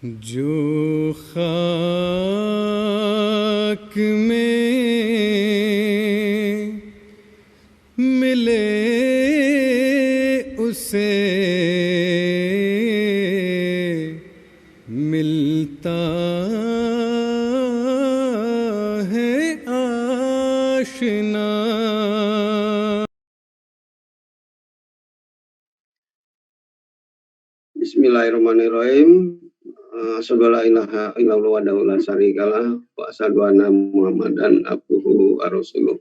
जो खाक में मिले उसे मिलता है आशना. Bismillahirrahmanirrahim. Asyhadu alla ilaha illallah wa la syarikalah wa asyhadu anna Muhammadan abduhu wa rasuluh.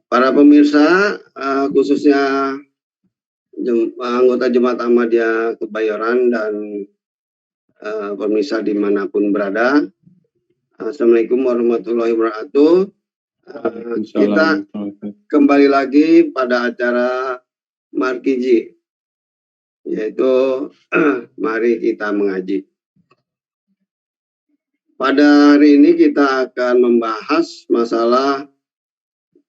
Para pemirsa, khususnya anggota Jemaat Ahmadiyah Kebayoran dan pemirsa dimanapun berada, Assalamualaikum warahmatullahi wabarakatuh. Kita kembali lagi pada acara Markiji, yaitu mari kita mengaji. Pada hari ini kita akan membahas masalah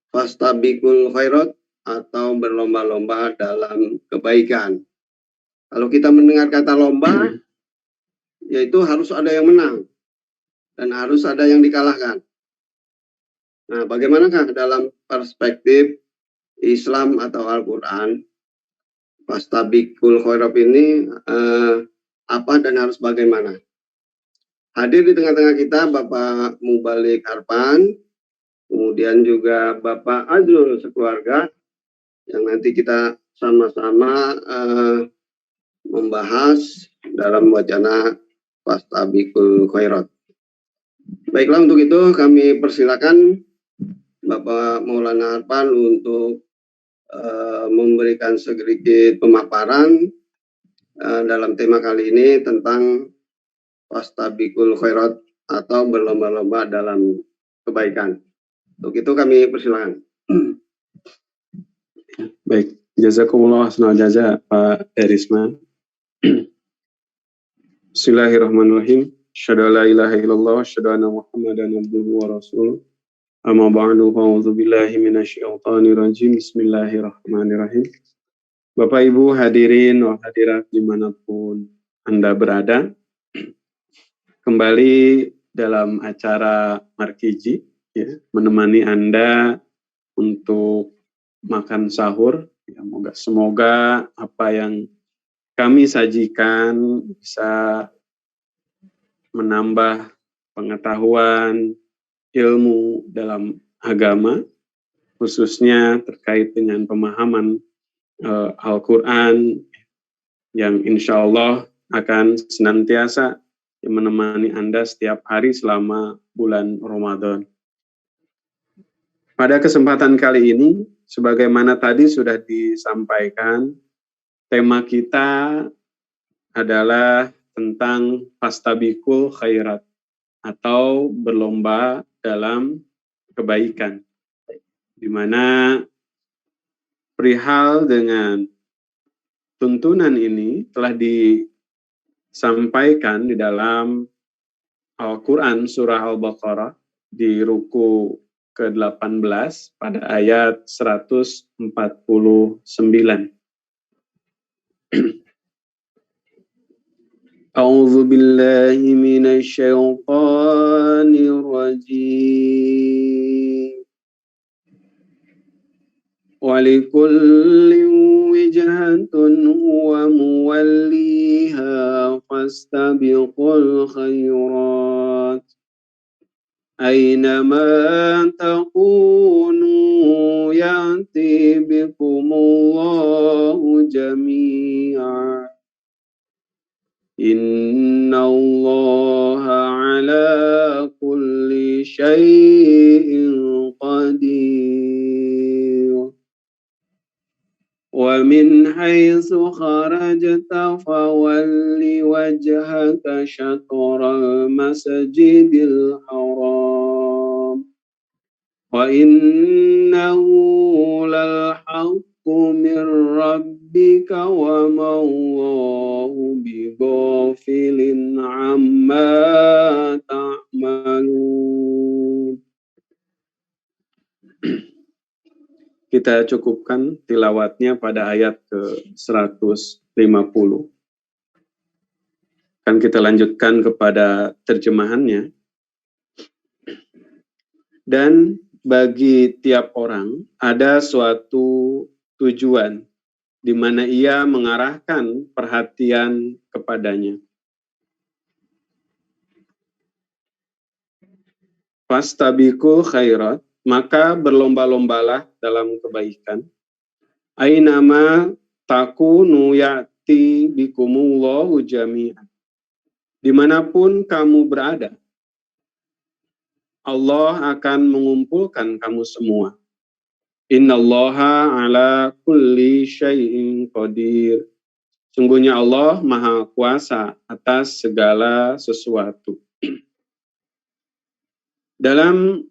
fastabiqul khairat atau berlomba-lomba dalam kebaikan. Kalau kita mendengar kata lomba, yaitu harus ada yang menang dan harus ada yang dikalahkan. Nah, bagaimanakah dalam perspektif Islam atau Al-Quran, fastabiqul khairat ini apa dan harus bagaimana? Hadir di tengah-tengah kita Bapak Mubalik Harpan, kemudian juga Bapak Azrul sekeluarga, yang nanti kita sama-sama membahas dalam wacana fastabiqul khairat. Baiklah, untuk itu kami persilakan Bapak Maulana Harpan untuk memberikan sedikit pemaparan dalam tema kali ini tentang fastabiqul khairat atau berlomba-lomba dalam kebaikan. Untuk itu kami persilakan. Baik, jazakumullah khairan jaza Pak Erisman. Bismillahirrahmanirrahim. Asyhadu alla ilaha illallah wa asyhadu anna Muhammadan abduhu wa rasuluh. Amma ba'du, a'udzu billahi minasyaitonir rajim. Bismillahirrahmanirrahim. Bapak Ibu hadirin wa hadirat dimanapun Anda berada, kembali dalam acara Markiji, ya, menemani Anda untuk makan sahur. Ya, semoga apa yang kami sajikan bisa menambah pengetahuan, ilmu dalam agama, khususnya terkait dengan pemahaman Al-Quran, yang insya Allah akan senantiasa menemani Anda setiap hari selama bulan Ramadan. Pada kesempatan kali ini, sebagaimana tadi sudah disampaikan, tema kita adalah tentang fastabiqul khairat atau berlomba dalam kebaikan, di mana perihal dengan tuntunan ini telah disampaikan di dalam Al-Quran surah Al-Baqarah di ruku ke-18 pada ayat 149. A'udzu billahi minasyaitonir rajim. Walikullin wijhatun huwa muwalliha fastabiqul khairat aynama takunu ya'ti bikumullahu jami'a innallaha ala kulli syai'in qadir. وَمِنْ حَيْثُ خَرَجْتَ فَوَلِّ وَجْهَكَ شَطْرَ الْمَسْجِدِ الْحَرَامِ وَإِنَّهُ لَلْحَقُّ مِنْ رَبِّكَ وَمَا اللَّهُ بِغَافِلٍ عَمَّا تَعْمَلُونَ. Kita cukupkan tilawatnya pada ayat ke-150. Akan kita lanjutkan kepada terjemahannya. Dan bagi tiap orang ada suatu tujuan di mana ia mengarahkan perhatian kepadanya. Fastabiqul khairat, maka berlomba-lombalah dalam kebaikan. Ainama takunu ya'ti bikumullahu jami'an. Dimanapun kamu berada, Allah akan mengumpulkan kamu semua. Innallaha ala kulli syai'in qadir. Sungguhnya Allah Maha Kuasa atas segala sesuatu. Dalam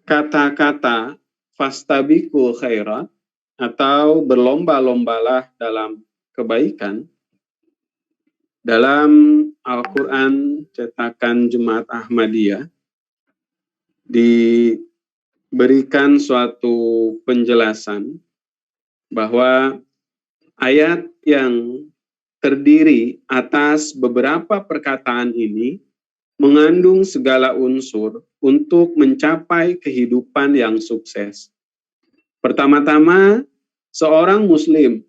kata-kata fastabiqul khairat atau berlomba-lombalah dalam kebaikan, dalam Al-Quran cetakan Jemaat Ahmadiyah diberikan suatu penjelasan bahwa ayat yang terdiri atas beberapa perkataan ini mengandung segala unsur untuk mencapai kehidupan yang sukses. Pertama-tama, seorang muslim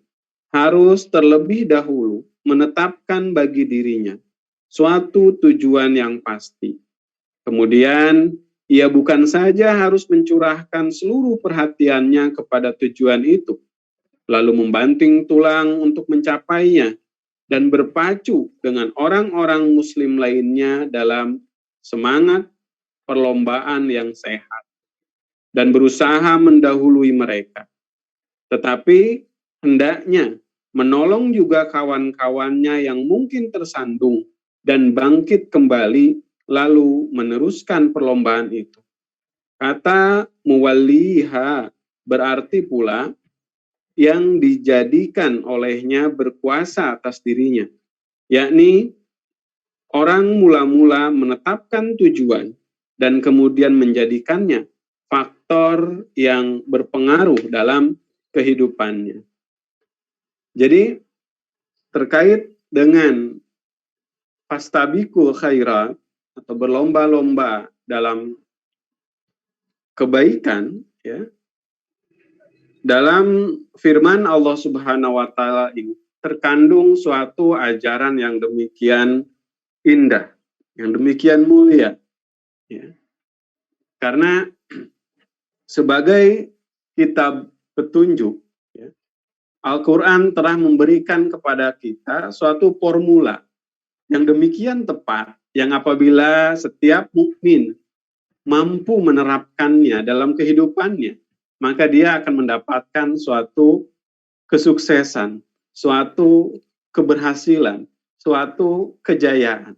harus terlebih dahulu menetapkan bagi dirinya suatu tujuan yang pasti. Kemudian, ia bukan saja harus mencurahkan seluruh perhatiannya kepada tujuan itu, lalu membanting tulang untuk mencapainya, dan berpacu dengan orang-orang muslim lainnya dalam semangat perlombaan yang sehat, dan berusaha mendahului mereka. Tetapi hendaknya menolong juga kawan-kawannya yang mungkin tersandung dan bangkit kembali lalu meneruskan perlombaan itu. Kata muwalliha berarti pula yang dijadikan olehnya berkuasa atas dirinya, yakni orang mula-mula menetapkan tujuan dan kemudian menjadikannya faktor yang berpengaruh dalam kehidupannya. Jadi terkait dengan fastabiqul khairat atau berlomba-lomba dalam kebaikan, ya, dalam firman Allah Subhanahu wa taala ini terkandung suatu ajaran yang demikian indah, yang demikian mulia, ya. Karena sebagai kitab petunjuk, ya, Al-Quran telah memberikan kepada kita suatu formula yang demikian tepat, yang apabila setiap mukmin mampu menerapkannya dalam kehidupannya, maka dia akan mendapatkan suatu kesuksesan, suatu keberhasilan, suatu kejayaan,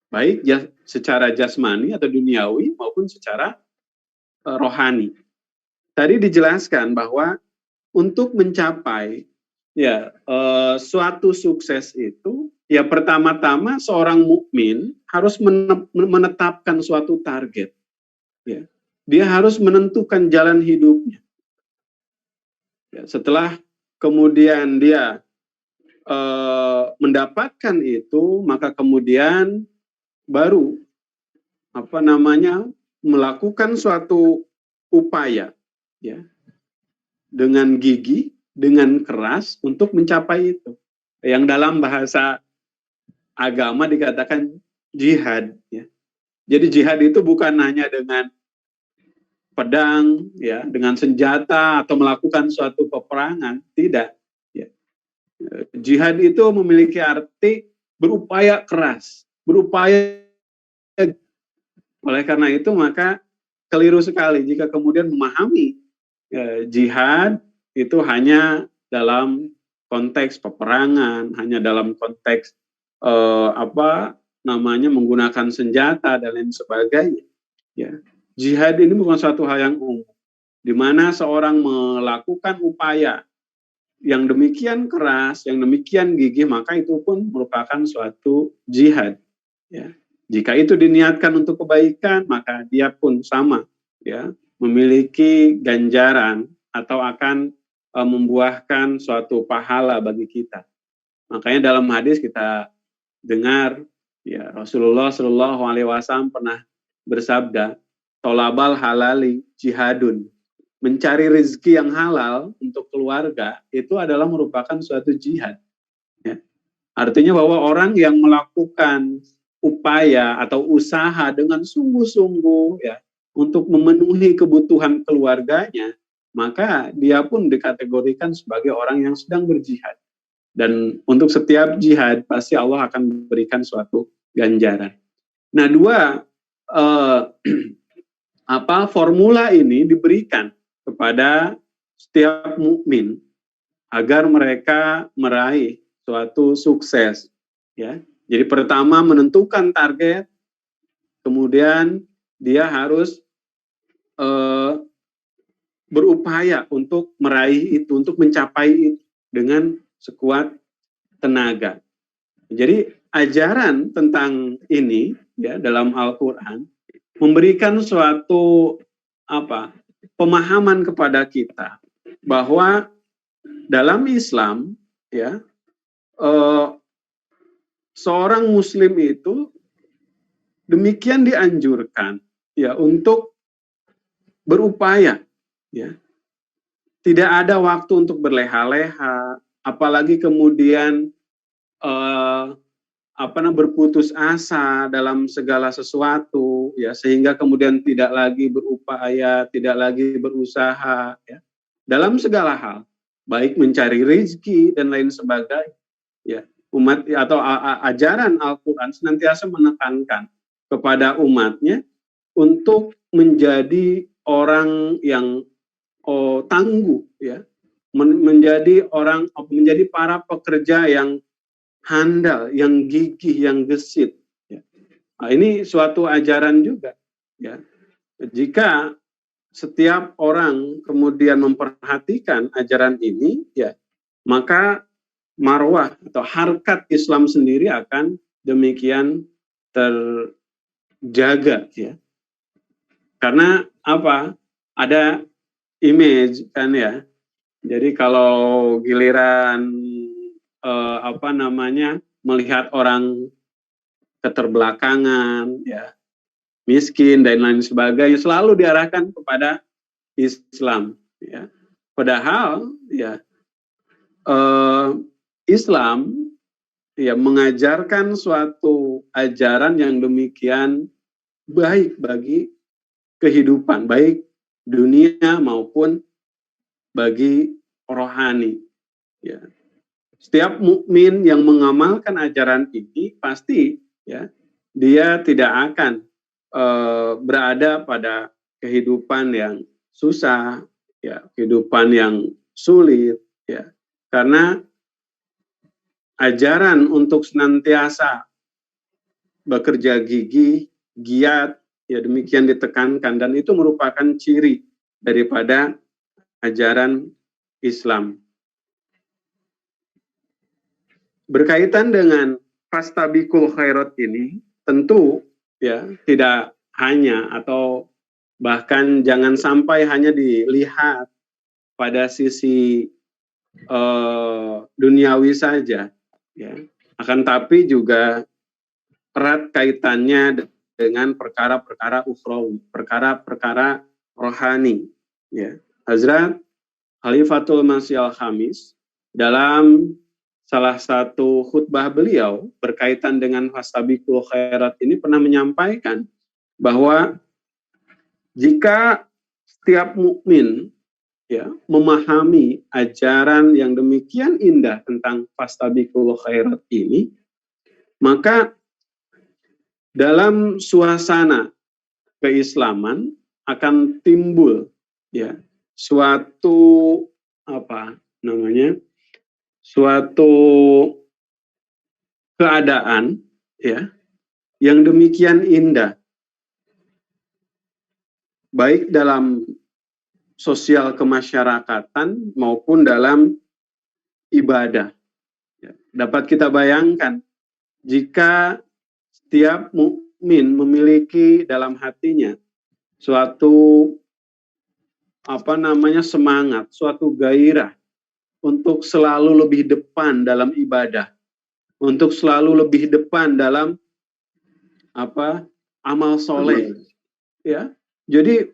baik secara jasmani atau duniawi maupun secara rohani. Tadi dijelaskan bahwa untuk mencapai suatu sukses itu, ya pertama-tama seorang mukmin harus menetapkan suatu target. Ya. Dia harus menentukan jalan hidupnya. Ya, setelah kemudian dia mendapatkan itu, maka kemudian baru melakukan suatu upaya, ya, dengan gigih, dengan keras untuk mencapai itu. Yang dalam bahasa agama dikatakan jihad, ya. Jadi jihad itu bukan hanya dengan pedang, ya, dengan senjata atau melakukan suatu peperangan, tidak. Ya. Jihad itu memiliki arti berupaya keras, berupaya. Oleh karena itu maka keliru sekali jika kemudian memahami jihad itu hanya dalam konteks peperangan, hanya dalam konteks menggunakan senjata dan lain sebagainya. Ya. Jihad ini bukan suatu hal yang umum, di mana seorang melakukan upaya yang demikian keras, yang demikian gigih, maka itu pun merupakan suatu jihad. Ya. Jika itu diniatkan untuk kebaikan, maka dia pun sama, ya, memiliki ganjaran atau akan membuahkan suatu pahala bagi kita. Makanya dalam hadis kita dengar ya Rasulullah Shallallahu Alaihi Wasallam pernah bersabda, tolabal halali jihadun, mencari rezeki yang halal untuk keluarga itu adalah merupakan suatu jihad. Ya. Artinya bahwa orang yang melakukan upaya atau usaha dengan sungguh-sungguh ya untuk memenuhi kebutuhan keluarganya, maka dia pun dikategorikan sebagai orang yang sedang berjihad. Dan untuk setiap jihad pasti Allah akan berikan suatu ganjaran. Nah, formula ini diberikan kepada setiap mukmin agar mereka meraih suatu sukses. Ya, jadi pertama menentukan target, kemudian dia harus berupaya untuk meraih itu, untuk mencapai itu dengan sekuat tenaga. Jadi ajaran tentang ini ya dalam Al-Qur'an memberikan suatu pemahaman kepada kita bahwa dalam Islam ya seorang muslim itu demikian dianjurkan ya untuk berupaya ya. Tidak ada waktu untuk berleha-leha, apalagi kemudian berputus asa dalam segala sesuatu ya, sehingga kemudian tidak lagi berupaya, tidak lagi berusaha ya. Dalam segala hal, baik mencari rezeki dan lain sebagainya ya. Umat atau ajaran Al-Qur'an senantiasa menekankan kepada umatnya untuk menjadi orang yang tangguh ya, menjadi para pekerja yang handal, yang gigih, yang gesit ya. Nah, ini suatu ajaran juga ya. Jika setiap orang kemudian memperhatikan ajaran ini ya, maka marwah atau harkat Islam sendiri akan demikian terjaga ya. Karena ada image kan ya. Jadi kalau giliran melihat orang keterbelakangan ya, miskin dan lain sebagainya, selalu diarahkan kepada Islam ya. Padahal ya Islam ya mengajarkan suatu ajaran yang demikian baik bagi kehidupan, baik dunia maupun bagi rohani. Ya. Setiap mukmin yang mengamalkan ajaran ini pasti ya dia tidak akan berada pada kehidupan yang susah, ya, kehidupan yang sulit, ya, karena ajaran untuk senantiasa bekerja gigih, giat, ya demikian ditekankan, dan itu merupakan ciri daripada ajaran Islam. Berkaitan dengan fastabiqul khairat ini, tentu ya tidak hanya atau bahkan jangan sampai hanya dilihat pada sisi duniawi saja, ya. Akan tapi juga erat kaitannya dengan perkara-perkara ukhrawi, perkara-perkara rohani. Ya. Hazrat Khalifatul Masih Al-Khamis dalam salah satu khutbah beliau berkaitan dengan fastabiqul khairat ini pernah menyampaikan bahwa jika setiap mukmin ya memahami ajaran yang demikian indah tentang fastabiqul khairat ini, maka dalam suasana keislaman akan timbul ya suatu suatu keadaan ya yang demikian indah, baik dalam sosial kemasyarakatan maupun dalam ibadah. Ya, dapat kita bayangkan jika setiap mukmin memiliki dalam hatinya suatu semangat, suatu gairah untuk selalu lebih depan dalam ibadah, untuk selalu lebih depan dalam amal soleh, ya. Jadi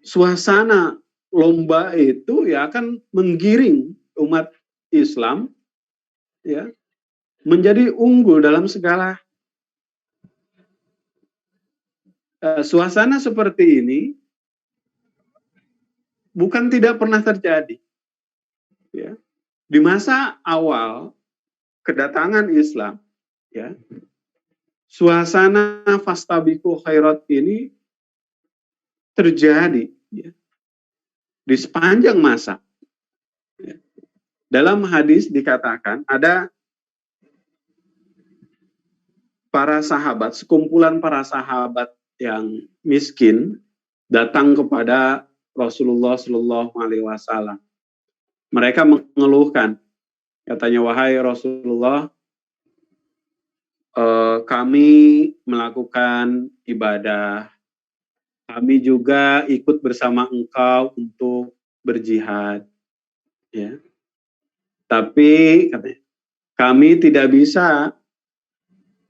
suasana lomba itu ya akan menggiring umat Islam ya menjadi unggul dalam segala suasana seperti ini bukan tidak pernah terjadi ya. Di masa awal kedatangan Islam ya, suasana fastabiqul khairat ini terjadi ya, di sepanjang masa. Ya. Dalam hadis dikatakan ada para sahabat, sekumpulan para sahabat yang miskin datang kepada Rasulullah Shallallahu Alaihi Wasallam. Mereka mengeluhkan, katanya, wahai Rasulullah, kami melakukan ibadah, kami juga ikut bersama engkau untuk berjihad, ya. Tapi katanya, kami tidak bisa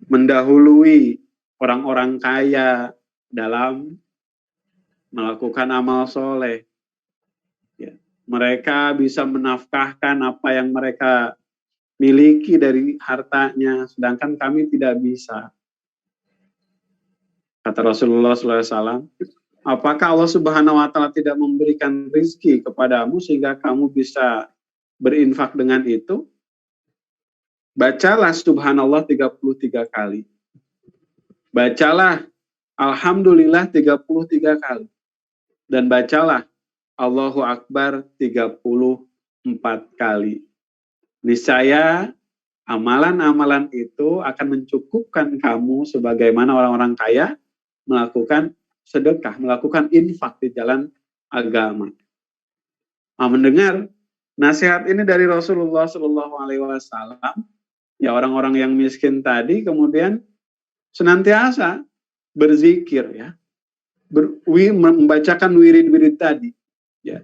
mendahului orang-orang kaya dalam melakukan amal soleh. Ya. Mereka bisa menafkahkan apa yang mereka miliki dari hartanya, sedangkan kami tidak bisa. Kata Rasulullah SAW, apakah Allah Subhanahu Wa Taala tidak memberikan rizki kepadamu sehingga kamu bisa berinfak dengan itu? Bacalah subhanallah 33 kali. Bacalah alhamdulillah 33 kali. Dan bacalah Allahu Akbar 34 kali. Niscaya amalan-amalan itu akan mencukupkan kamu sebagaimana orang-orang kaya melakukan sedekah, melakukan infak di jalan agama. Mendengar nasihat ini dari Rasulullah Shallallahu Alaihi Wasallam, ya orang-orang yang miskin tadi kemudian senantiasa berzikir, ya, membacakan wirid-wirid tadi, ya.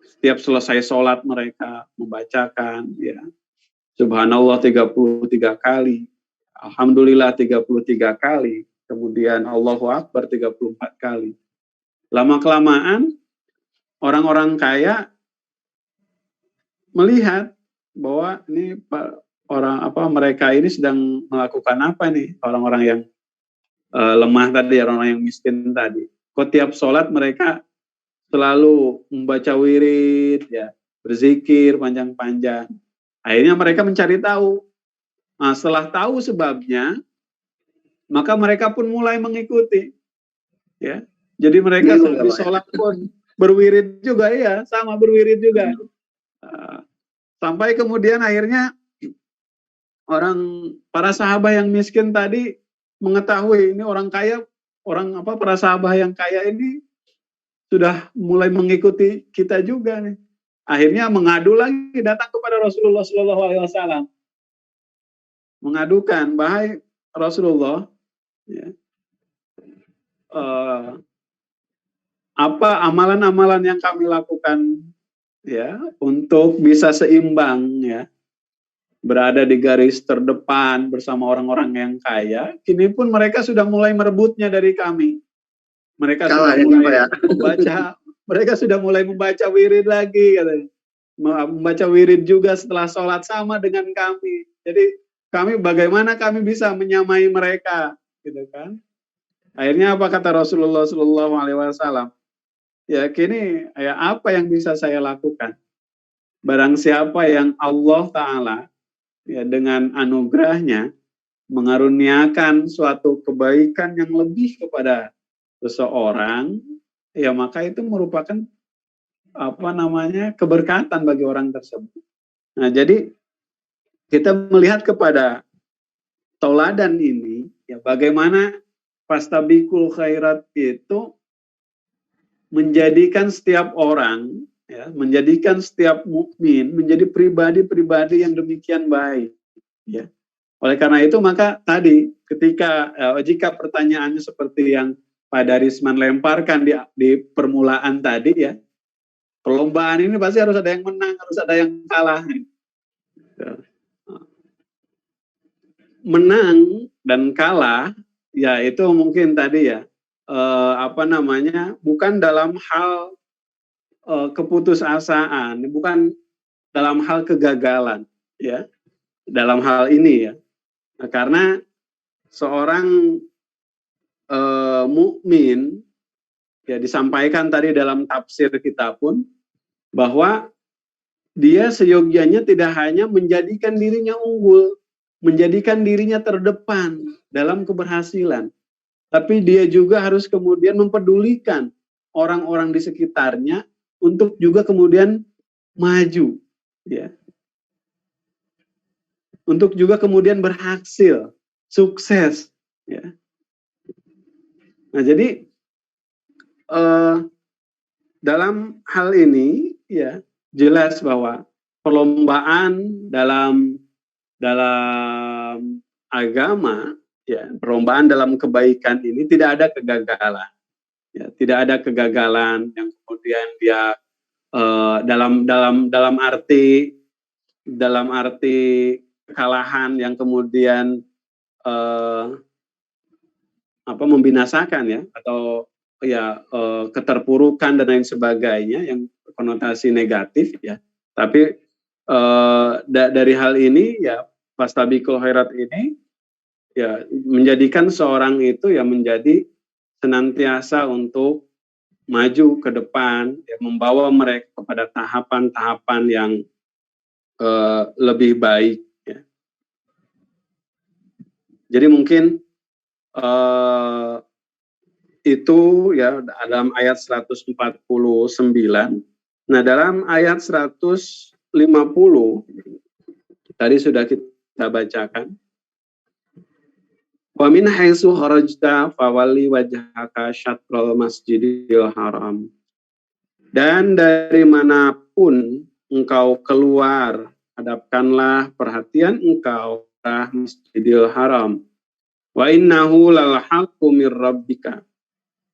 Setiap selesai sholat mereka membacakan, ya, subhanallah 33 kali, alhamdulillah 33 kali, kemudian Allahu Akbar 34 kali. Lama-kelamaan orang-orang kaya melihat bahwa ini mereka ini sedang melakukan apa nih, orang-orang yang lemah tadi, orang-orang yang miskin tadi. Kok tiap sholat mereka selalu membaca wirid, ya, berzikir panjang-panjang. Akhirnya mereka mencari tahu. Nah, setelah tahu sebabnya, maka mereka pun mulai mengikuti. Ya, jadi mereka di sholat pun berwirid juga, ya, sama berwirid juga. Sampai kemudian akhirnya para sahabat yang miskin tadi mengetahui ini orang kaya, para sahabat yang kaya ini sudah mulai mengikuti kita juga nih. Akhirnya mengadu lagi, datang kepada Rasulullah Shallallahu Alaihi Wasallam, mengadukan, bahai Rasulullah, ya, apa amalan-amalan yang kami lakukan, ya, untuk bisa seimbang, ya, berada di garis terdepan bersama orang-orang yang kaya. Kini pun mereka sudah mulai merebutnya dari kami. Mereka sudah mulai membaca wirid lagi, katanya. Membaca wirid juga setelah sholat sama dengan kami. Jadi bagaimana kami bisa menyamai mereka, gitu kan? Akhirnya apa kata Rasulullah Shallallahu Alaihi Wasallam? Ya, kini ya apa yang bisa saya lakukan? Barang siapa yang Allah Ta'ala, ya, dengan anugerahnya mengaruniakan suatu kebaikan yang lebih kepada seseorang, ya maka itu merupakan keberkatan bagi orang tersebut. Nah, jadi kita melihat kepada tauladan ini, ya, bagaimana fastabiqul khairat itu menjadikan setiap orang, ya, menjadikan setiap mukmin menjadi pribadi-pribadi yang demikian baik, ya. Oleh karena itu maka tadi jika pertanyaannya seperti yang Pak Darisman lemparkan di permulaan tadi, ya, perlombaan ini pasti harus ada yang menang, harus ada yang kalah. menang dan kalah, ya itu mungkin tadi ya, bukan dalam hal keputusasaan, bukan dalam hal kegagalan, ya, dalam hal ini ya. Nah, karena seorang mukmin ya disampaikan tadi dalam tafsir kita pun bahwa dia seyogyanya tidak hanya menjadikan dirinya unggul, menjadikan dirinya terdepan dalam keberhasilan, tapi dia juga harus kemudian mempedulikan orang-orang di sekitarnya untuk juga kemudian maju, ya, untuk juga kemudian berhasil, sukses, ya. Nah, jadi dalam hal ini ya jelas bahwa perlombaan dalam agama, ya, perlombaan dalam kebaikan ini tidak ada kegagalan, ya, tidak ada kegagalan yang kemudian dia dalam arti kekalahan yang kemudian membinasakan, ya, atau ya keterpurukan dan lain sebagainya yang konotasi negatif, ya. Tapi dari hal ini ya fastabiqul khairat ini ya menjadikan seorang itu ya menjadi senantiasa untuk maju ke depan, ya, membawa mereka kepada tahapan-tahapan yang lebih baik, ya. Jadi mungkin itu ya dalam ayat 149. Nah, dalam ayat 150 tadi sudah kita bacakan. Wa min haitsu kharajta fawalli wajhaka syatrul masjidil haram. Dan dari manapun engkau keluar, hadapkanlah perhatian engkau ke Masjidil Haram. Wa innahu lal haqqu mir rabbika.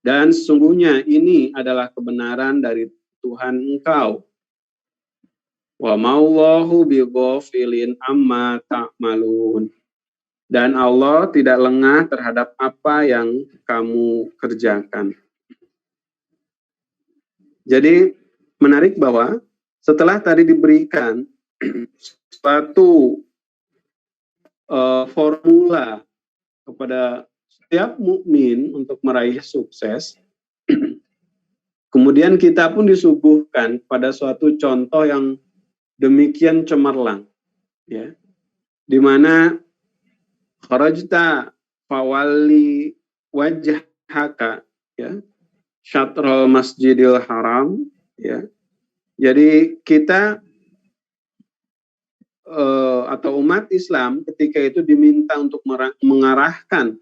Dan sesungguhnya ini adalah kebenaran dari Tuhan engkau. Wa ma'allahu bighafilin amma ta'malun. Dan Allah tidak lengah terhadap apa yang kamu kerjakan. Jadi menarik bahwa setelah tadi diberikan suatu formula kepada setiap mukmin untuk meraih sukses, kemudian kita pun disuguhkan pada suatu contoh yang demikian cemerlang, ya, di mana kharajta fawalli wajhaka, ya, syatrul masjidil haram, ya. Jadi kita atau umat Islam ketika itu diminta untuk mengarahkan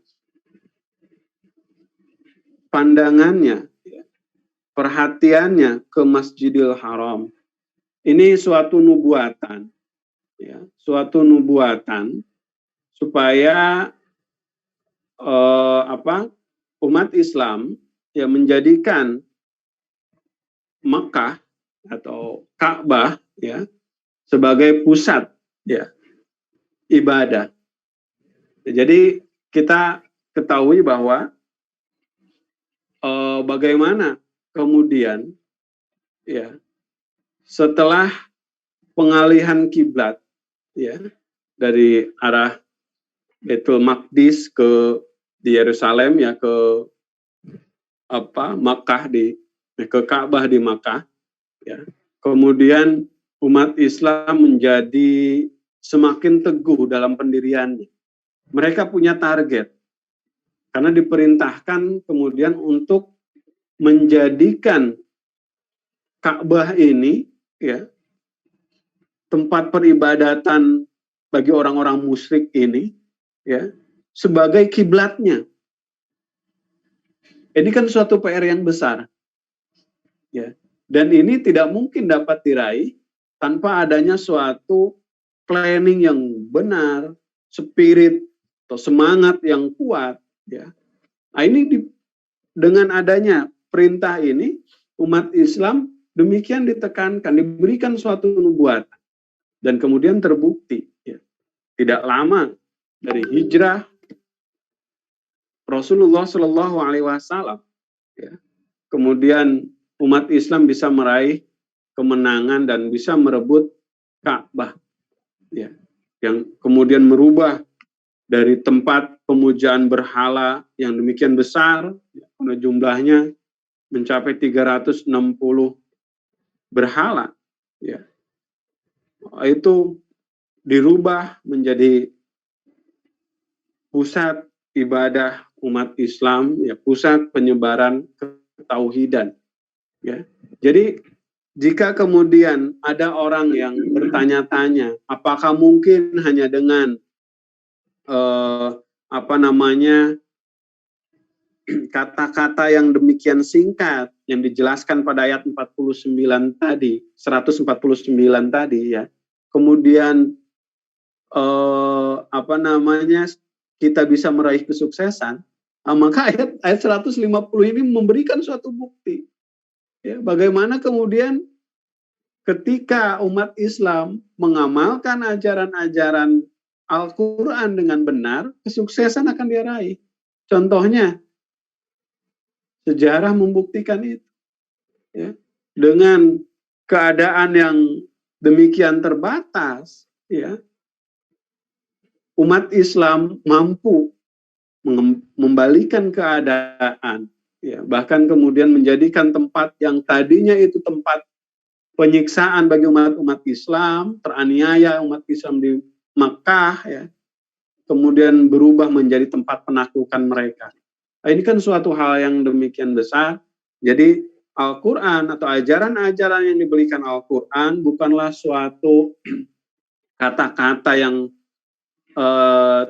pandangannya, ya, perhatiannya ke Masjidil Haram. Ini suatu nubuatan, ya, suatu nubuatan supaya umat Islam ya menjadikan Mekah atau Ka'bah, ya, sebagai pusat, ya, ibadah. Jadi kita ketahui bahwa bagaimana kemudian, ya, setelah pengalihan kiblat, ya, dari arah Baitul Maqdis di Yerusalem, ya, ke Makkah ke Ka'bah di Makkah, ya. Kemudian umat Islam menjadi semakin teguh dalam pendiriannya. Mereka punya target karena diperintahkan kemudian untuk menjadikan Ka'bah ini, ya, tempat peribadatan bagi orang-orang musyrik ini, ya, sebagai kiblatnya. Ini kan suatu PR yang besar, ya, dan ini tidak mungkin dapat diraih tanpa adanya suatu planning yang benar, spirit atau semangat yang kuat, ya. Nah, ini dengan adanya perintah ini umat Islam demikian ditekankan, diberikan suatu nubuatan dan kemudian terbukti, ya. Tidak lama dari hijrah Rasulullah Shallallahu Alaihi Wasallam, ya, kemudian umat Islam bisa meraih kemenangan dan bisa merebut Ka'bah, ya, yang kemudian merubah dari tempat pemujaan berhala yang demikian besar, ya, karena jumlahnya mencapai 360 berhala, ya, itu dirubah menjadi pusat ibadah umat Islam, ya, pusat penyebaran ketauhidan, ya. Jadi jika kemudian ada orang yang bertanya-tanya, apakah mungkin hanya dengan kata-kata yang demikian singkat yang dijelaskan pada ayat 49 tadi, 149 tadi, ya, kemudian kita bisa meraih kesuksesan, maka ayat 150 ini memberikan suatu bukti, ya, bagaimana kemudian ketika umat Islam mengamalkan ajaran-ajaran Al-Quran dengan benar, kesuksesan akan diraih. Contohnya, sejarah membuktikan itu, ya, dengan keadaan yang demikian terbatas, ya, umat Islam mampu membalikan keadaan, ya, bahkan kemudian menjadikan tempat yang tadinya itu tempat penyiksaan bagi umat Islam, teraniaya umat Islam di Makkah, ya, kemudian berubah menjadi tempat penaklukan mereka. Nah, ini kan suatu hal yang demikian besar. Jadi Al-Quran atau ajaran-ajaran yang diberikan Al-Quran bukanlah suatu kata-kata yang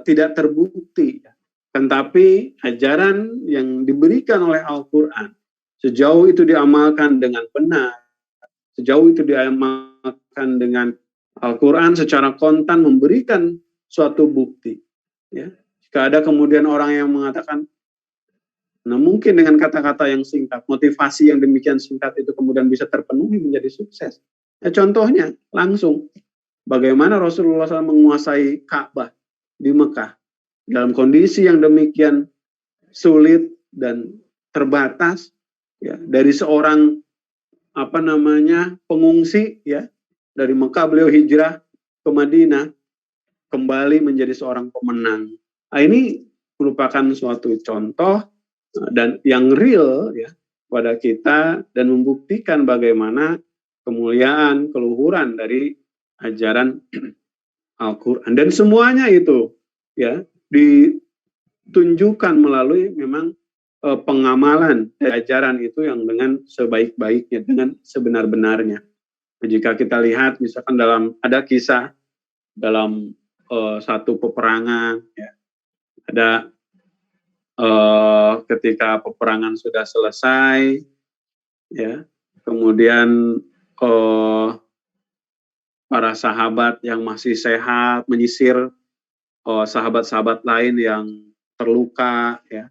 tidak terbukti, tetapi ajaran yang diberikan oleh Al-Quran, sejauh itu diamalkan dengan benar, sejauh itu diamalkan dengan Al-Quran secara kontan memberikan suatu bukti, ya. Jika ada kemudian orang yang mengatakan, nah mungkin dengan kata-kata yang singkat, motivasi yang demikian singkat itu kemudian bisa terpenuhi menjadi sukses. Ya, contohnya langsung bagaimana Rasulullah SAW menguasai Ka'bah di Mekah dalam kondisi yang demikian sulit dan terbatas, ya, dari seorang pengungsi, ya, dari Mekah beliau hijrah ke Madinah, kembali menjadi seorang pemenang. Nah, ini merupakan suatu contoh dan yang real, ya, pada kita dan membuktikan bagaimana kemuliaan, keluhuran dari ajaran Al-Quran, dan semuanya itu, ya, ditunjukkan melalui memang pengamalan ajaran itu yang dengan sebaik-baiknya, dengan sebenar-benarnya. Jika kita lihat misalkan ada kisah dalam satu peperangan, ya, ada ketika peperangan sudah selesai, ya, kemudian para sahabat yang masih sehat menyisir sahabat-sahabat lain yang terluka, ya,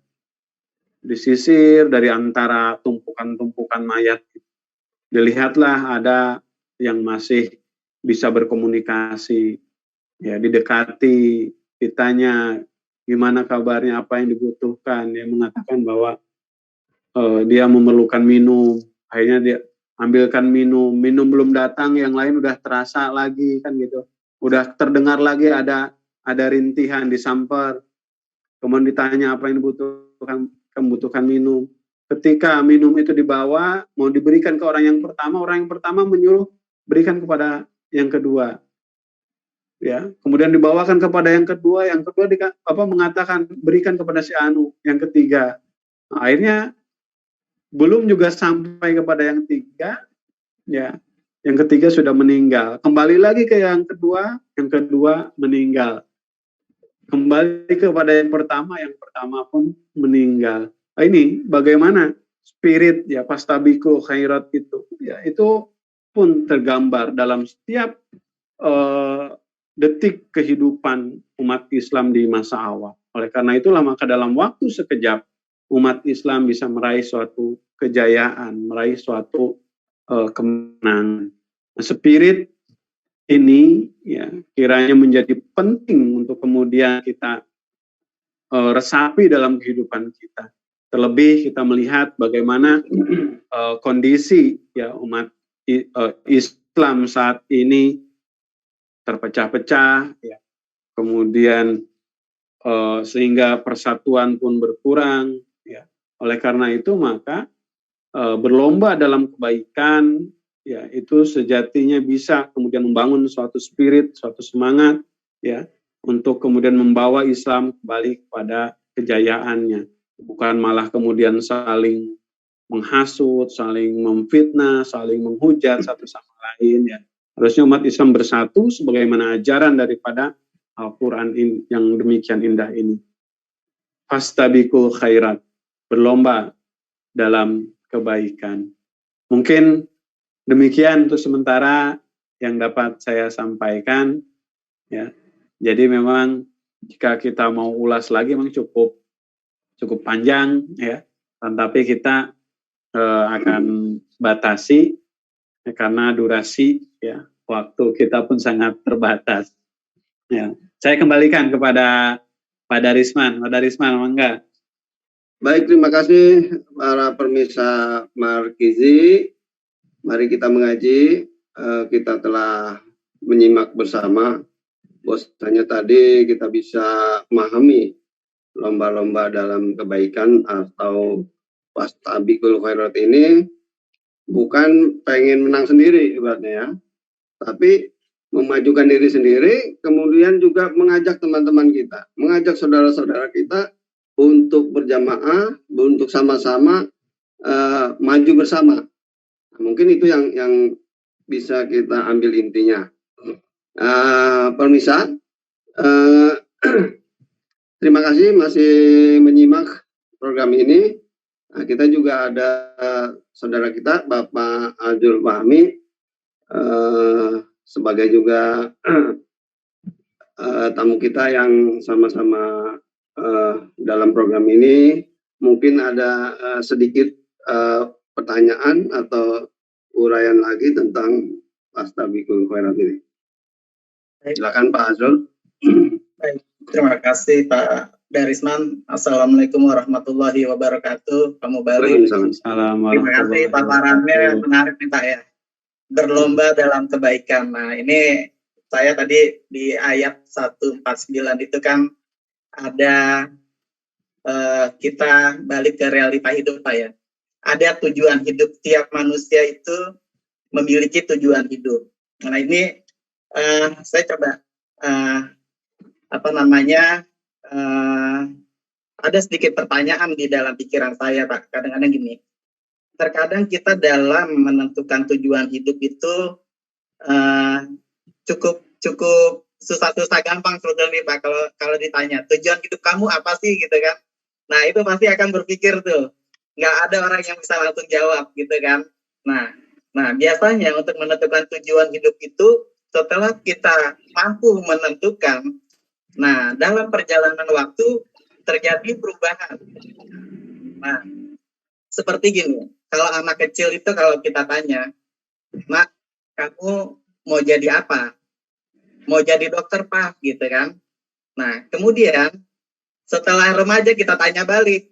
disisir dari antara tumpukan-tumpukan mayat. Dilihatlah ada yang masih bisa berkomunikasi, ya, didekati, ditanya gimana kabarnya, apa yang dibutuhkan. Dia mengatakan bahwa dia memerlukan minum, akhirnya dia ambilkan minum belum datang, yang lain udah terasa lagi, kan gitu, udah terdengar lagi ada rintihan, disamper, kemudian ditanya apa yang dibutuhkan minum. Ketika minum itu dibawa mau diberikan ke orang yang pertama menyuruh berikan kepada yang kedua, ya, kemudian dibawakan kepada yang kedua mengatakan berikan kepada si anu, yang ketiga. Nah, akhirnya belum juga sampai kepada yang tiga, ya, yang ketiga sudah meninggal. Kembali lagi ke yang kedua meninggal. Kembali kepada yang pertama pun meninggal. Nah, ini bagaimana spirit, ya, fastabiqul khairat itu, ya, itu pun tergambar dalam setiap detik kehidupan umat Islam di masa awal. Oleh karena itulah maka dalam waktu sekejap umat Islam bisa meraih suatu kejayaan, meraih suatu kemenangan. Spirit ini ya kiranya menjadi penting untuk kemudian kita resapi dalam kehidupan kita. Terlebih kita melihat bagaimana kondisi ya umat Islam saat ini terpecah-pecah, ya. Kemudian sehingga persatuan pun berkurang. Ya. Oleh karena itu maka berlomba dalam kebaikan, ya itu sejatinya bisa kemudian membangun suatu spirit, suatu semangat, ya untuk kemudian membawa Islam kembali kepada kejayaannya, bukan malah kemudian saling menghasut, saling memfitnah, saling menghujat satu sama lain. Ya. Harusnya umat Islam bersatu sebagaimana ajaran daripada Al-Quran yang demikian indah ini. Fastabiqul khairat, berlomba dalam kebaikan. Mungkin demikian untuk sementara yang dapat saya sampaikan. Ya, jadi memang jika kita mau ulas lagi memang cukup panjang, ya. Tetapi kita akan batasi ya, karena durasi, ya waktu kita pun sangat terbatas. Ya, saya kembalikan kepada Pak Darisman. Pak Darisman, enggak? Baik, terima kasih para pemirsa Markizi. Mari kita mengaji. Kita telah menyimak bersama. Bahwasanya tadi kita bisa memahami lomba-lomba dalam kebaikan atau Fastabiqul khairat ini bukan pengen menang sendiri ibaratnya ya, tapi memajukan diri sendiri, kemudian juga mengajak teman-teman kita, mengajak saudara-saudara kita untuk berjamaah, untuk sama-sama maju bersama. Mungkin itu yang bisa kita ambil intinya. Pemirsa, terima kasih masih menyimak program ini. Nah, kita juga ada saudara kita, Bapak Azul Fahmi, sebagai juga tamu kita yang sama-sama dalam program ini. Mungkin ada sedikit pertanyaan atau uraian lagi tentang Fastabiqul khairat ini. Silakan Pak Azul. Baik, terima kasih Pak Darisman. Assalamualaikum warahmatullahi wabarakatuh. Pak Mubalik. Terima kasih paparannya, menarik nih Pak ya. Berlomba dalam kebaikan. Nah ini saya tadi di ayat 149 itu kan ada kita balik ke realita hidup Pak ya. Ada tujuan hidup, tiap manusia itu memiliki tujuan hidup. Nah ini saya coba ada sedikit pertanyaan di dalam pikiran saya Pak. Kadang-kadang gini, terkadang kita dalam menentukan tujuan hidup itu cukup susah gampang sebetulnya Pak. Kalau ditanya tujuan hidup kamu apa sih gitu kan, nah itu pasti akan berpikir tuh, nggak ada orang yang bisa langsung jawab gitu kan. Nah biasanya untuk menentukan tujuan hidup itu setelah kita mampu menentukan, nah dalam perjalanan waktu terjadi perubahan. Nah seperti gini, kalau anak kecil itu kalau kita tanya, Nak, kamu mau jadi apa? Mau jadi dokter Pak, gitu kan. Nah kemudian setelah remaja kita tanya balik,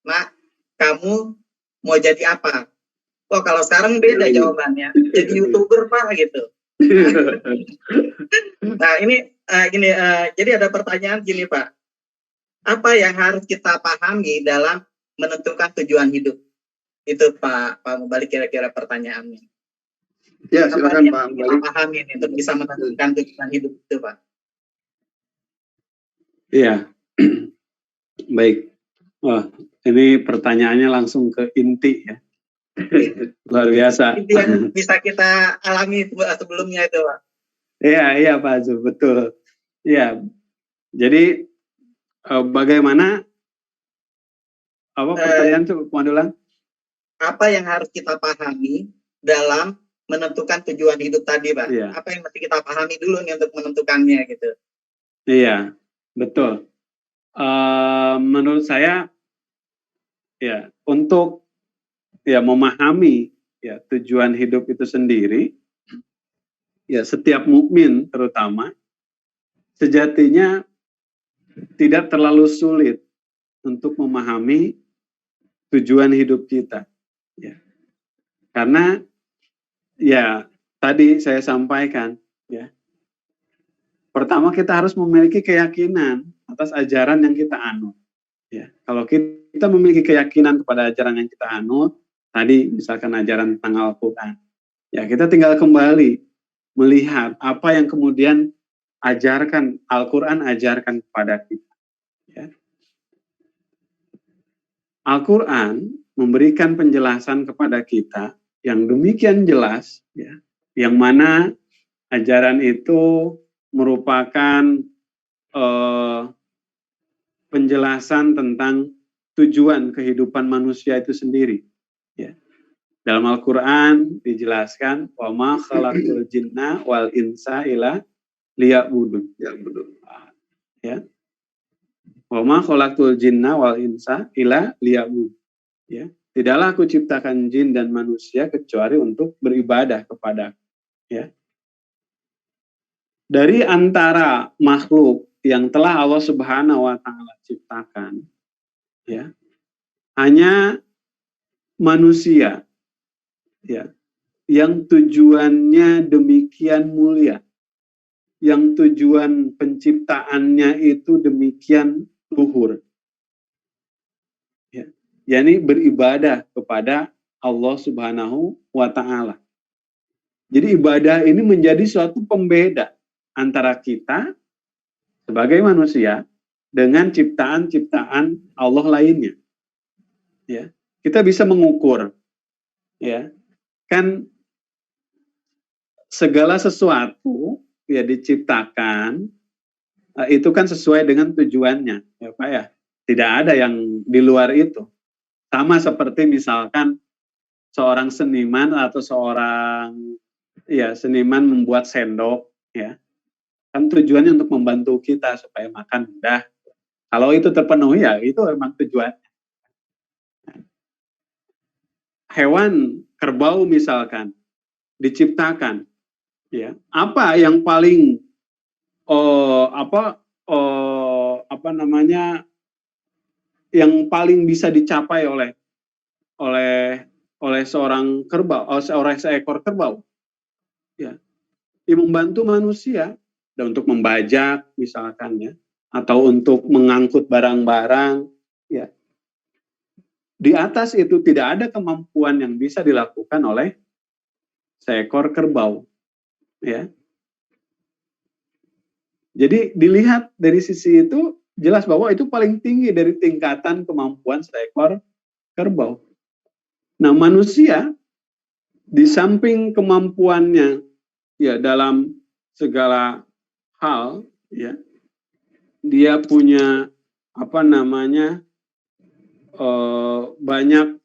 Nak, kamu mau jadi apa? Oh kalau sekarang beda jawabannya, jadi YouTuber Pak gitu. Nah ini jadi ada pertanyaan gini Pak, apa yang harus kita pahami dalam menentukan tujuan hidup? Itu Pak Mubalik kira-kira pertanyaannya. Ya silakan Pak Mubalik. Kita pahami ini untuk bisa menentukan tujuan hidup itu Pak. Iya, baik. Wah, ini pertanyaannya langsung ke inti ya. Luar biasa. Itu yang bisa kita alami sebelumnya itu Pak. Iya Pak Azul, betul. Iya, jadi bagaimana, apa pertanyaan itu Mandulang? Apa yang harus kita pahami dalam menentukan tujuan hidup tadi Pak? Iya. Apa yang mesti kita pahami dulu nih untuk menentukannya gitu? Iya, betul. Menurut saya, ya untuk ya memahami ya tujuan hidup itu sendiri, ya setiap mukmin terutama sejatinya tidak terlalu sulit untuk memahami tujuan hidup kita, ya. Karena ya tadi saya sampaikan, ya. Pertama kita harus memiliki keyakinan atas ajaran yang kita anut, ya. Kalau kita memiliki keyakinan kepada ajaran yang kita anut, tadi misalkan ajaran tentang Al-Quran, ya kita tinggal kembali melihat apa yang kemudian Al-Quran ajarkan kepada kita. Ya. Al-Quran memberikan penjelasan kepada kita yang demikian jelas, ya, yang mana ajaran itu merupakan penjelasan tentang tujuan kehidupan manusia itu sendiri. Ya. Dalam Al-Quran dijelaskan, wa ma khalaqul jinna wal insa illa liya'budun. Ya. Wa ma khalaqul jinna wal insa illa liya'budun. Ya. Tidaklah aku ciptakan jin dan manusia kecuali untuk beribadah kepada. Ya. Dari antara makhluk yang telah Allah Subhanahu wa taala ciptakan, ya, hanya manusia, ya, yang tujuannya demikian mulia, yang tujuan penciptaannya itu demikian luhur, ya, yakni beribadah kepada Allah Subhanahu wa taala. Jadi ibadah ini menjadi suatu pembeda antara kita sebagai manusia dengan ciptaan-ciptaan Allah lainnya. Ya, kita bisa mengukur, ya, kan segala sesuatu ya diciptakan itu kan sesuai dengan tujuannya, ya Pak ya. Tidak ada yang di luar itu. Sama seperti misalkan seorang seniman atau seorang ya seniman membuat sendok, ya. Kan tujuannya untuk membantu kita supaya makan mudah. Kalau itu terpenuhi ya itu memang tujuan. Hewan kerbau misalkan diciptakan, ya. Apa yang paling yang paling bisa dicapai oleh seorang kerbau, seekor kerbau, ya, membantu manusia dan untuk membajak misalkan, ya, atau untuk mengangkut barang-barang, ya. Di atas itu tidak ada kemampuan yang bisa dilakukan oleh seekor kerbau, ya. Jadi dilihat dari sisi itu jelas bahwa itu paling tinggi dari tingkatan kemampuan seekor kerbau. Nah, manusia di samping kemampuannya, ya, dalam segala hal, ya, dia punya banyak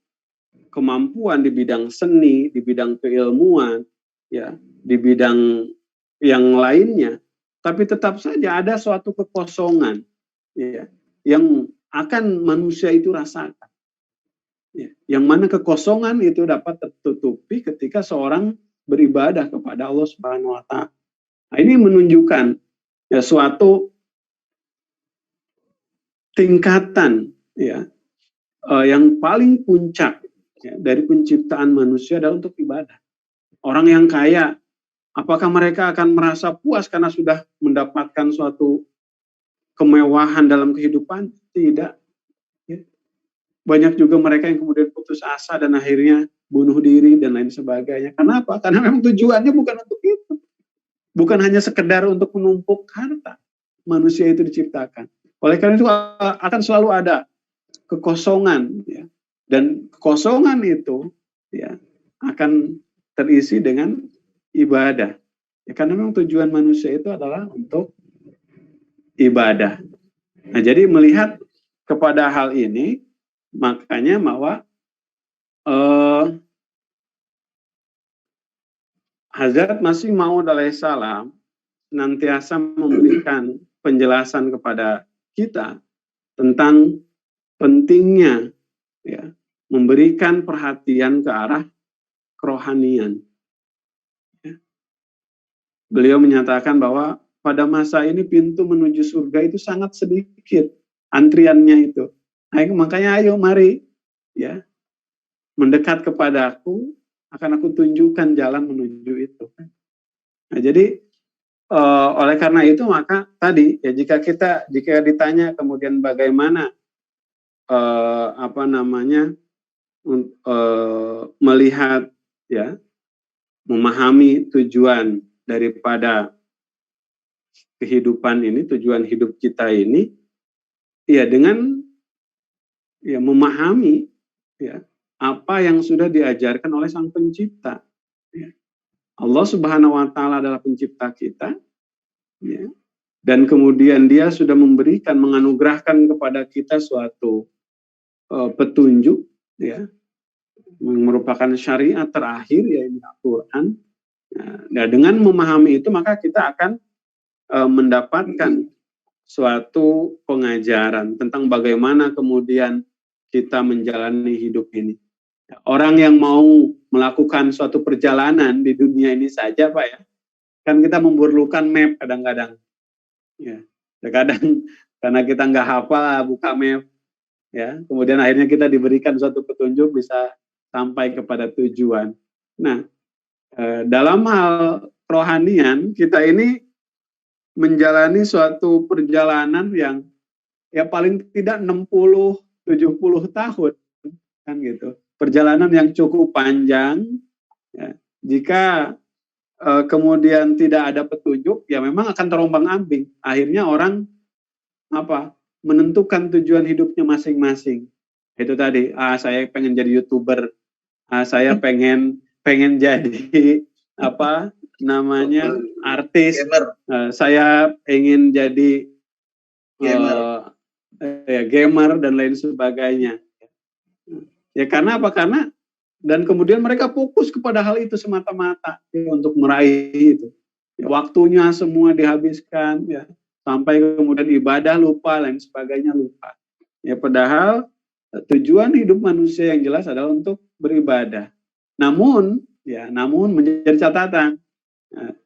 kemampuan di bidang seni, di bidang keilmuan, ya, di bidang yang lainnya, tapi tetap saja ada suatu kekosongan, ya, yang akan manusia itu rasakan, ya, yang mana kekosongan itu dapat tertutupi ketika seorang beribadah kepada Allah Subhanahu wa taala. Nah, ini menunjukkan, ya, suatu tingkatan, ya, yang paling puncak, ya, dari penciptaan manusia adalah untuk ibadah. Orang yang kaya, apakah mereka akan merasa puas karena sudah mendapatkan suatu kemewahan dalam kehidupan? Tidak. Ya. Banyak juga mereka yang kemudian putus asa dan akhirnya bunuh diri dan lain sebagainya. Kenapa? Karena memang tujuannya bukan untuk itu. Bukan hanya sekedar untuk menumpuk harta. Manusia itu diciptakan. Oleh karena itu akan selalu ada kekosongan, ya. Dan kekosongan itu, ya, akan terisi dengan ibadah, ya, karena memang tujuan manusia itu adalah untuk ibadah. Nah, jadi melihat kepada hal ini, makanya bahwa Hazrat Masih Maud alaihissalam senantiasa memberikan penjelasan kepada kita tentang pentingnya, ya, memberikan perhatian ke arah kerohanian. Ya. beliau menyatakan bahwa pada masa ini pintu menuju surga itu sangat sedikit antriannya itu. Nah, makanya ayo mari ya mendekat kepada aku, akan aku tunjukkan jalan menuju itu. Nah, jadi oleh karena itu maka tadi ya jika ditanya kemudian bagaimana melihat ya memahami tujuan daripada kehidupan ini, tujuan hidup kita ini, ya dengan ya memahami ya apa yang sudah diajarkan oleh Sang Pencipta. Ya. Allah Subhanahu Wa Taala adalah pencipta kita, ya. Dan kemudian Dia sudah memberikan, menganugerahkan kepada kita suatu petunjuk, ya, merupakan syariat terakhir yaitu Al-Quran. Nah, dengan memahami itu maka kita akan mendapatkan suatu pengajaran tentang bagaimana kemudian kita menjalani hidup ini. Orang yang mau melakukan suatu perjalanan di dunia ini saja, Pak ya, kan kita memerlukan map kadang-kadang. Ya, kadang karena kita nggak hafal buka map, ya, kemudian akhirnya kita diberikan suatu petunjuk bisa sampai kepada tujuan. Nah, dalam hal kerohanian kita ini menjalani suatu perjalanan yang ya paling tidak 60-70 tahun kan gitu. Perjalanan yang cukup panjang ya. Jika kemudian tidak ada petunjuk ya memang akan terombang-ambing. Akhirnya orang menentukan tujuan hidupnya masing-masing. Itu tadi, saya pengen jadi YouTuber, saya pengen jadi artis, saya ingin jadi gamer dan lain sebagainya. Ya karena apa? Karena dan kemudian mereka fokus kepada hal itu semata-mata ya, untuk meraih itu. Ya, waktunya semua dihabiskan ya sampai kemudian ibadah lupa lain sebagainya lupa. Ya padahal tujuan hidup manusia yang jelas adalah untuk beribadah. Namun menjadi catatan. Ya,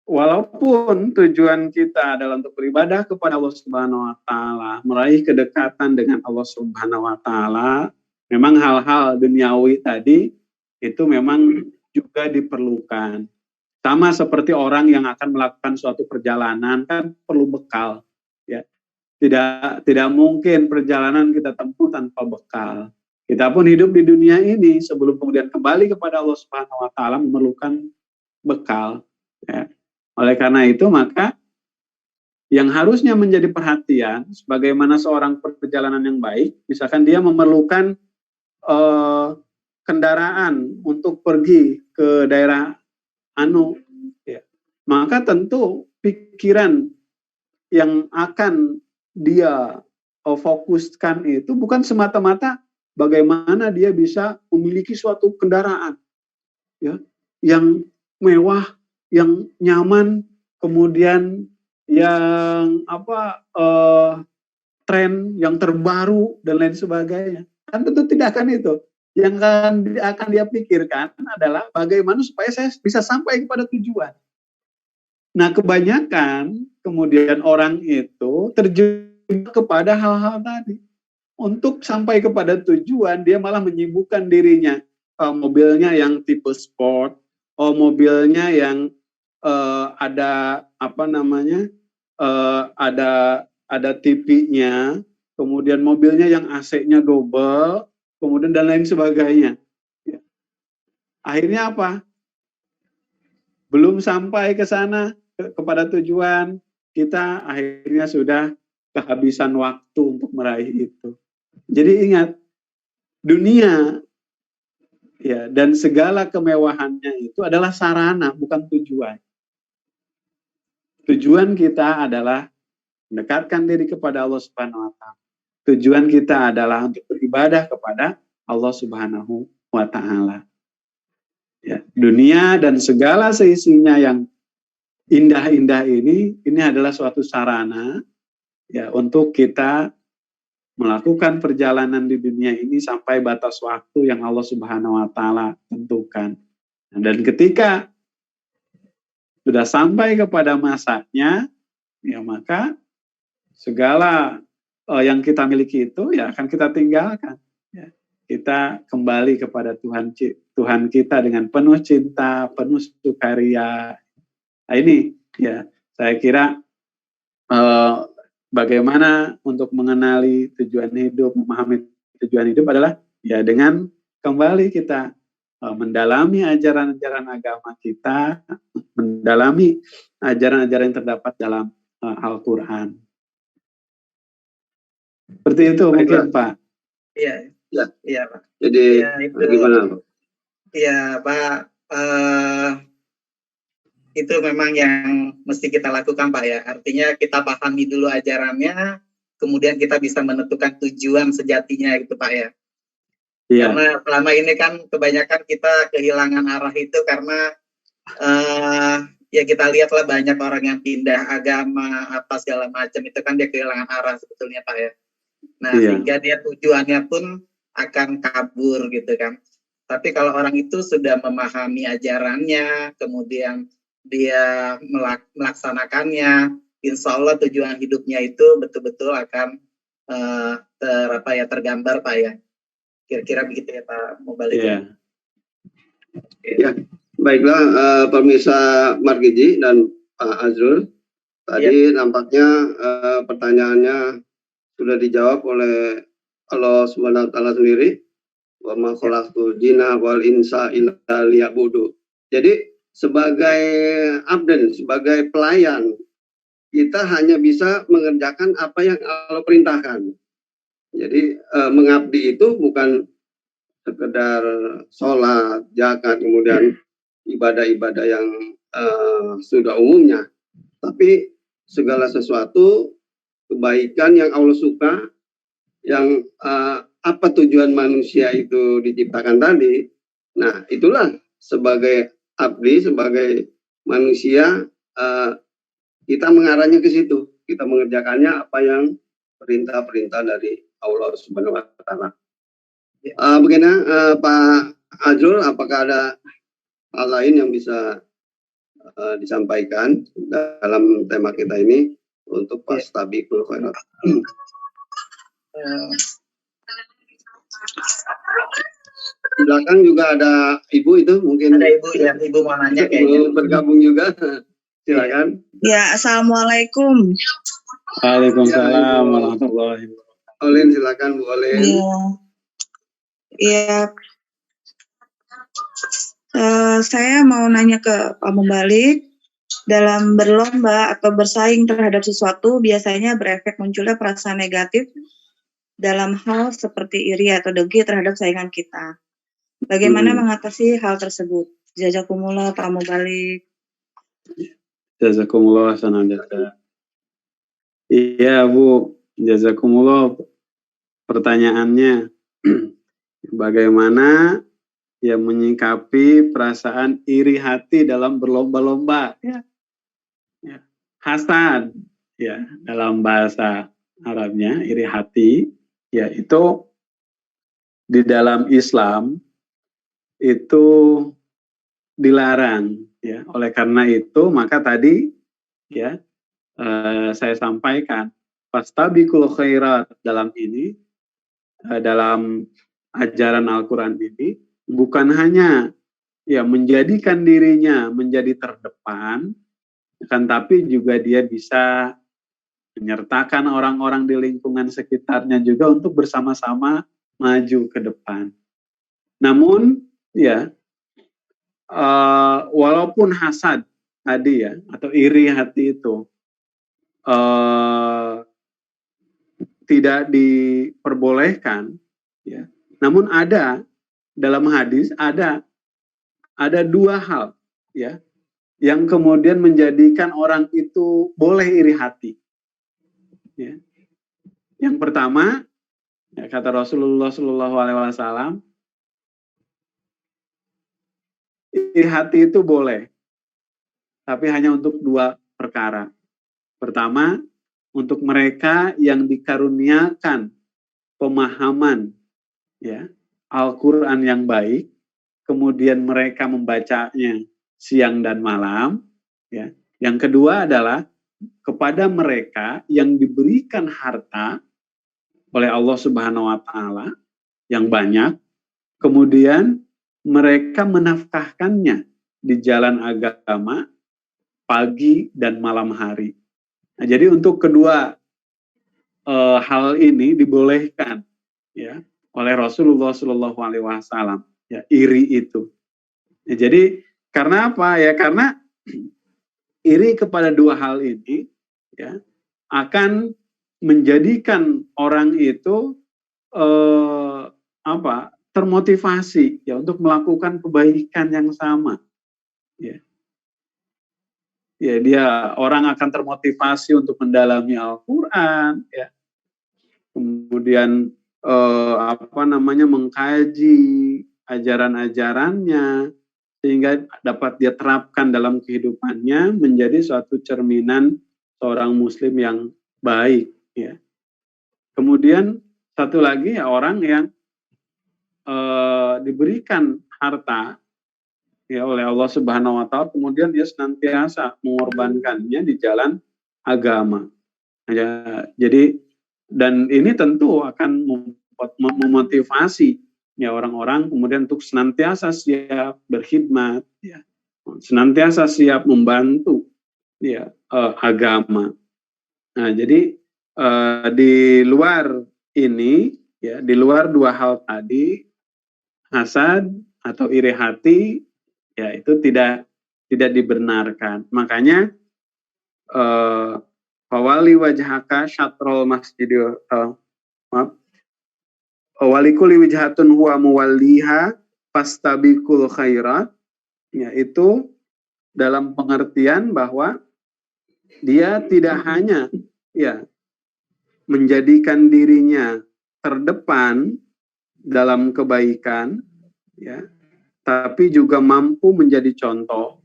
walaupun tujuan kita adalah untuk beribadah kepada Allah Subhanahu Wa Taala, meraih kedekatan dengan Allah Subhanahu Wa Taala, memang hal-hal duniawi tadi itu memang juga diperlukan. Sama seperti orang yang akan melakukan suatu perjalanan kan perlu bekal, ya. Tidak mungkin perjalanan kita tempuh tanpa bekal. Kita pun hidup di dunia ini sebelum kemudian kembali kepada Allah Subhanahu Wa Taala memerlukan bekal. Ya. Oleh karena itu maka yang harusnya menjadi perhatian sebagaimana seorang perjalanan yang baik, misalkan dia memerlukan kendaraan untuk pergi ke daerah ya, maka tentu pikiran yang akan dia fokuskan itu bukan semata-mata bagaimana dia bisa memiliki suatu kendaraan ya yang mewah, yang nyaman, kemudian yang tren yang terbaru dan lain sebagainya. Kan tentu tidak akan itu. Yang akan dia pikirkan adalah bagaimana supaya saya bisa sampai kepada tujuan. Nah, kebanyakan kemudian orang itu terjebak kepada hal-hal tadi. Untuk sampai kepada tujuan, dia malah menyibukkan dirinya. Mobilnya yang tipe sport, mobilnya yang ada ada TV-nya, kemudian mobilnya yang AC-nya double, kemudian dan lain sebagainya. Ya. Akhirnya apa? Belum sampai ke sana kepada tujuan, kita akhirnya sudah kehabisan waktu untuk meraih itu. Jadi ingat, dunia ya dan segala kemewahannya itu adalah sarana, bukan tujuan. Tujuan kita adalah mendekatkan diri kepada Allah Subhanahu Wa Taala. Tujuan kita adalah untuk beribadah kepada Allah Subhanahu Wa Taala. Ya, dunia dan segala seisinya yang indah-indah ini adalah suatu sarana ya untuk kita melakukan perjalanan di dunia ini sampai batas waktu yang Allah Subhanahu Wa Taala tentukan. Dan ketika sudah sampai kepada masanya, ya maka segala yang kita miliki itu ya akan kita tinggalkan. Ya. Kita kembali kepada Tuhan kita dengan penuh cinta, penuh sukaria. Nah ini ya saya kira bagaimana untuk mengenali tujuan hidup, memahami tujuan hidup adalah ya dengan kembali kita mendalami ajaran-ajaran agama kita, mendalami ajaran-ajaran yang terdapat dalam Al-Quran. Seperti itu mungkin Pak. Iya, Ya. iya Pak. Jadi Ya, itu, gimana Pak? Iya Pak, itu memang yang mesti kita lakukan Pak ya. Artinya kita pahami dulu ajarannya, kemudian kita bisa menentukan tujuan sejatinya gitu Pak ya. Iya. Karena selama ini kan kebanyakan kita kehilangan arah itu karena ya kita lihatlah banyak orang yang pindah agama apa segala macam, itu kan dia kehilangan arah sebetulnya Pak ya. Nah, sehingga dia tujuannya pun akan kabur gitu kan. Tapi kalau orang itu sudah memahami ajarannya, kemudian dia melaksanakannya, insya Allah tujuan hidupnya itu betul-betul akan tergambar Pak ya. Kira-kira begitu ya Pak Mubalik. Iya. Ya, baiklah pemirsa Margiji dan Pak Azrul. Tadi nampaknya pertanyaannya sudah dijawab oleh Allah Subhanahu wa taala sendiri. Wa ma khalaqtul jinna wal insa illa liya'budu. Jadi sebagai abden, sebagai pelayan, kita hanya bisa mengerjakan apa yang Allah perintahkan. Jadi mengabdi itu bukan sekedar sholat, zakat, kemudian ibadah-ibadah yang sudah umumnya, tapi segala sesuatu kebaikan yang Allah suka, yang apa tujuan manusia itu diciptakan tadi. Nah, itulah sebagai abdi, sebagai manusia, kita mengarahnya ke situ. Kita mengerjakannya apa yang perintah-perintah dari Allah Subhanahu wa taala. Bagaimana Pak Azrul, apakah ada hal lain yang bisa disampaikan dalam tema kita ini untuk Fastabiqul Khairat? Di belakang juga ada Ibu itu, mungkin ada Ibu ya, Ibu mau nanya kayaknya. Bergabung juga, silakan. Ya, assalamualaikum. Waalaikumsalam warahmatullahi wabarakatuh. Olin, silakan Bu Olin. Iya. Saya mau nanya ke Pak Mubalik, dalam berlomba atau bersaing terhadap sesuatu biasanya berefek munculnya perasaan negatif dalam hal seperti iri atau dengki terhadap saingan kita. Bagaimana mengatasi hal tersebut? Jazakumullah Pak Mubalik. Jazakumullah sanadaka. Iya Bu, jazakumullah. Pertanyaannya, bagaimana ya menyikapi perasaan iri hati dalam berlomba-lomba? Ya. Hasad, ya dalam bahasa Arabnya iri hati, ya itu di dalam Islam itu dilarang, ya. Oleh karena itu maka tadi ya saya sampaikan fastabiqul khairat dalam ini, dalam ajaran Al-Quran ini bukan hanya ya menjadikan dirinya menjadi terdepan, kan tapi juga dia bisa menyertakan orang-orang di lingkungan sekitarnya juga untuk bersama-sama maju ke depan. Namun ya walaupun hasad tadi ya atau iri hati itu tidak diperbolehkan, ya. Namun ada dalam hadis ada dua hal ya yang kemudian menjadikan orang itu boleh iri hati. Ya. Yang pertama, ya, kata Rasulullah SAW, iri hati itu boleh, tapi hanya untuk dua perkara. Pertama, untuk mereka yang dikaruniakan pemahaman ya Al-Quran yang baik, kemudian mereka membacanya siang dan malam, Ya. Yang kedua adalah kepada mereka yang diberikan harta oleh Allah Subhanahu wa taala yang banyak, kemudian mereka menafkahkannya di jalan agama pagi dan malam hari. Nah, jadi untuk kedua hal ini dibolehkan ya oleh Rasulullah Shallallahu Alaihi Wasallam, ya, iri itu. Ya, jadi karena apa ya? Karena iri kepada dua hal ini ya akan menjadikan orang itu termotivasi ya untuk melakukan kebaikan yang sama. Ya. Ya, dia orang akan termotivasi untuk mendalami Al-Qur'an ya. Kemudian mengkaji ajaran-ajarannya sehingga dapat dia terapkan dalam kehidupannya menjadi suatu cerminan seorang muslim yang baik ya. Kemudian satu lagi ya orang yang diberikan harta ya oleh Allah Subhanahu wa taala kemudian dia senantiasa mengorbankannya di jalan agama. Ya, jadi dan ini tentu akan memotivasi ya orang-orang kemudian untuk senantiasa siap berkhidmat ya. Senantiasa siap membantu ya agama. Nah, jadi di luar ini ya, di luar dua hal tadi, hasad atau iri hati ya itu tidak dibenarkan. Makanya fawali wajhaka syatrul masjidil walikuli wijhatun huwa muwalliha fastabikul khairat, yaitu dalam pengertian bahwa dia tidak hanya ya menjadikan dirinya terdepan dalam kebaikan ya, tapi juga mampu menjadi contoh,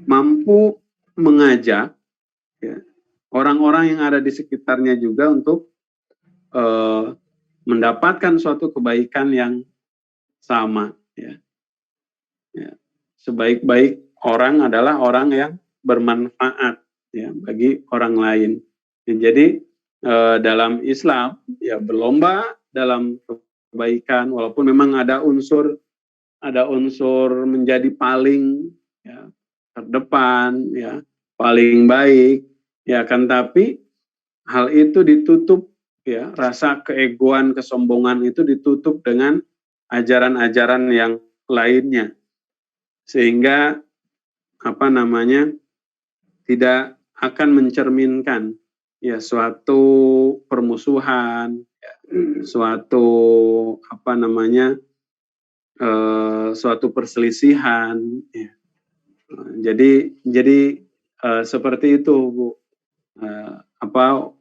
mampu mengajak ya orang-orang yang ada di sekitarnya juga untuk mendapatkan suatu kebaikan yang sama ya. Ya. Sebaik-baik orang adalah orang yang bermanfaat ya bagi orang lain. Ya, jadi dalam Islam ya berlomba dalam kebaikan walaupun memang ada unsur menjadi paling ya, terdepan ya, paling baik ya kan, tapi hal itu ditutup ya, rasa keegoan, kesombongan itu ditutup dengan ajaran-ajaran yang lainnya sehingga tidak akan mencerminkan ya suatu permusuhan ya, suatu suatu perselisihan ya. Jadi seperti itu Bu,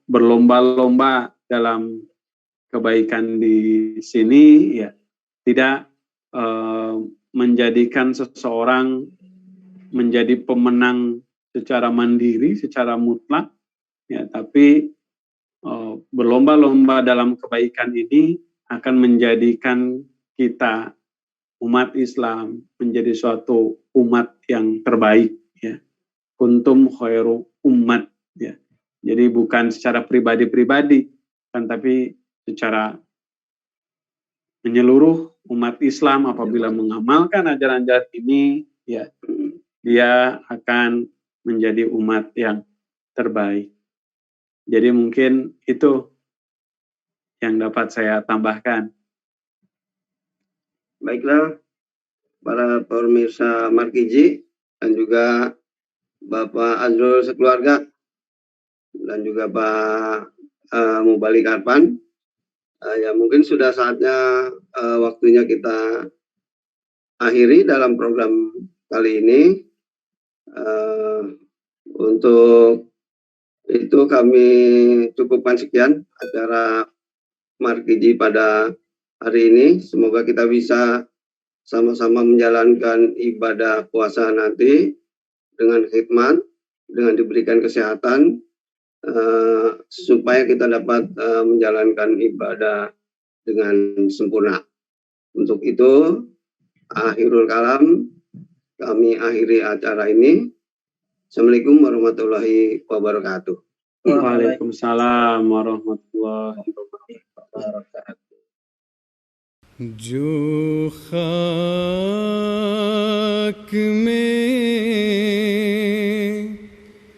berlomba-lomba dalam kebaikan di sini ya tidak menjadikan seseorang menjadi pemenang secara mandiri, secara mutlak ya, tapi berlomba-lomba dalam kebaikan ini akan menjadikan kita umat Islam menjadi suatu umat yang terbaik ya. Kuntum khairu umat ya. Jadi bukan secara pribadi-pribadi kan, tapi secara menyeluruh umat Islam apabila mengamalkan ajaran-ajaran ini ya dia akan menjadi umat yang terbaik. Jadi mungkin itu yang dapat saya tambahkan. Baiklah para pemirsa Markiji dan juga Bapak Azrul sekeluarga dan juga Pak Mubalik Arpan, ya mungkin sudah saatnya waktunya kita akhiri dalam program kali ini. Untuk itu kami cukupkan sekian acara Markiji pada hari ini. Semoga kita bisa sama-sama menjalankan ibadah puasa nanti dengan hikmat, dengan diberikan kesehatan, supaya kita dapat menjalankan ibadah dengan sempurna. Untuk itu, akhirul kalam, kami akhiri acara ini. Assalamualaikum warahmatullahi wabarakatuh. Waalaikumsalam warahmatullahi wabarakatuh. जो खाक में